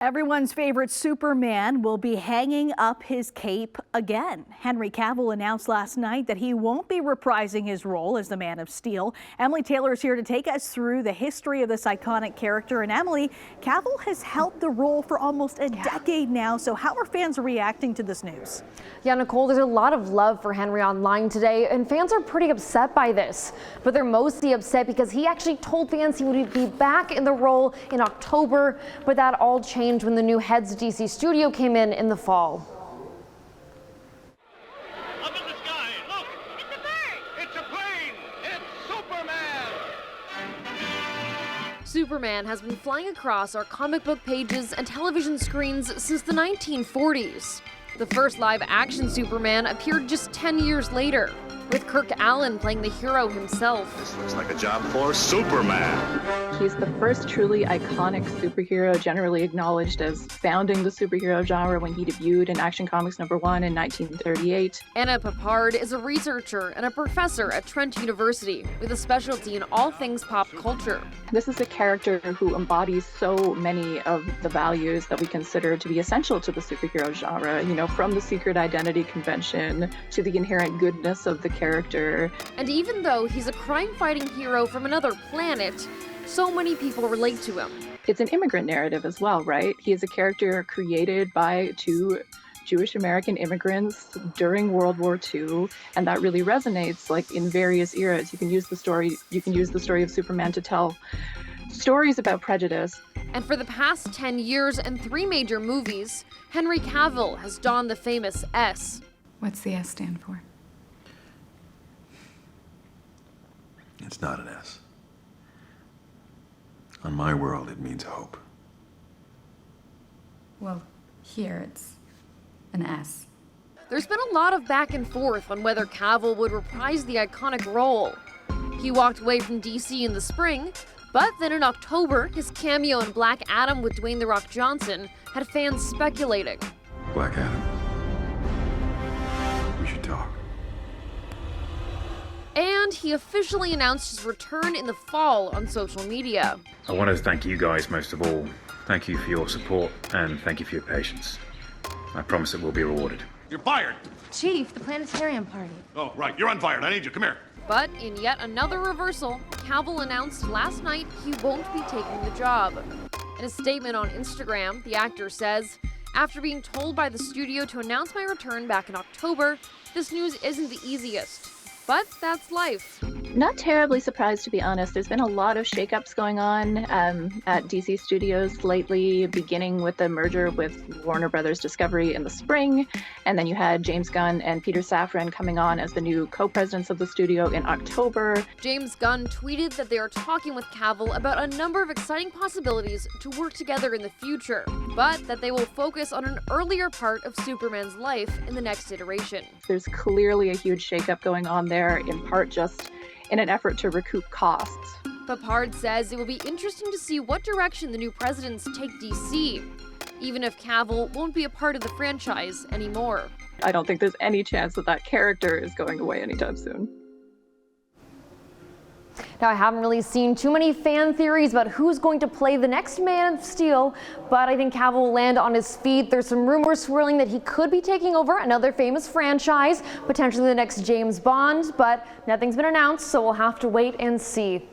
Everyone's favorite Superman will be hanging up his cape again. Henry Cavill announced last night that he won't be reprising his role as the Man of Steel. Emily Taylor is here to take us through the history of this iconic character. And Emily, Cavill has held the role for almost a decade now. So how are fans reacting to this news? Yeah, Nicole, there's a lot of love for Henry online today, and fans are pretty upset by this. But they're mostly upset because he actually told fans he would be back in the role in October, but that all changed when the new head's DC studio came in the fall. Up in the sky, look! It's a bird! It's a plane! It's Superman! Superman has been flying across our comic book pages and television screens since the 1940s. The first live-action Superman appeared just 10 years later, with Kirk Allen playing the hero himself. This looks like a job for Superman. He's the first truly iconic superhero, generally acknowledged as founding the superhero genre when he debuted in Action Comics #1 in 1938. Anna Papard is a researcher and a professor at Trent University with a specialty in all things pop culture. This is a character who embodies so many of the values that we consider to be essential to the superhero genre, from the secret identity convention to the inherent goodness of the character. And even though he's a crime-fighting hero from another planet, so many people relate to him. It's an immigrant narrative as well, right? He is a character created by two Jewish American immigrants during World War II, and that really resonates in various eras. You can use the story of Superman to tell stories about prejudice. And for the past 10 years and 3 major movies, Henry Cavill has donned the famous S. What's the S stand for? It's not an S. On my world, it means hope. Well, here it's an S. There's been a lot of back and forth on whether Cavill would reprise the iconic role. He walked away from DC in the spring, but then in October, his cameo in Black Adam with Dwayne "The Rock" Johnson had fans speculating. Black Adam. We should talk. And he officially announced his return in the fall on social media. I want to thank you guys most of all. Thank you for your support and thank you for your patience. I promise it will be rewarded. You're fired! Chief, the planetarium party. Oh, right. You're unfired. I need you. Come here. But in yet another reversal, Cavill announced last night he won't be taking the job. In a statement on Instagram, the actor says, "After being told by the studio to announce my return back in October, this news isn't the easiest. But that's life." Not terribly surprised, to be honest. There's been a lot of shakeups going on at DC Studios lately, beginning with the merger with Warner Brothers Discovery in the spring. And then you had James Gunn and Peter Safran coming on as the new co-presidents of the studio in October. James Gunn tweeted that they are talking with Cavill about a number of exciting possibilities to work together in the future, but that they will focus on an earlier part of Superman's life in the next iteration. There's clearly a huge shakeup going on there, in part just in an effort to recoup costs. Papard says it will be interesting to see what direction the new presidents take DC, even if Cavill won't be a part of the franchise anymore. I don't think there's any chance that character is going away anytime soon. Now, I haven't really seen too many fan theories about who's going to play the next Man of Steel, but I think Cavill will land on his feet. There's some rumors swirling that he could be taking over another famous franchise, potentially the next James Bond, but nothing's been announced, so we'll have to wait and see.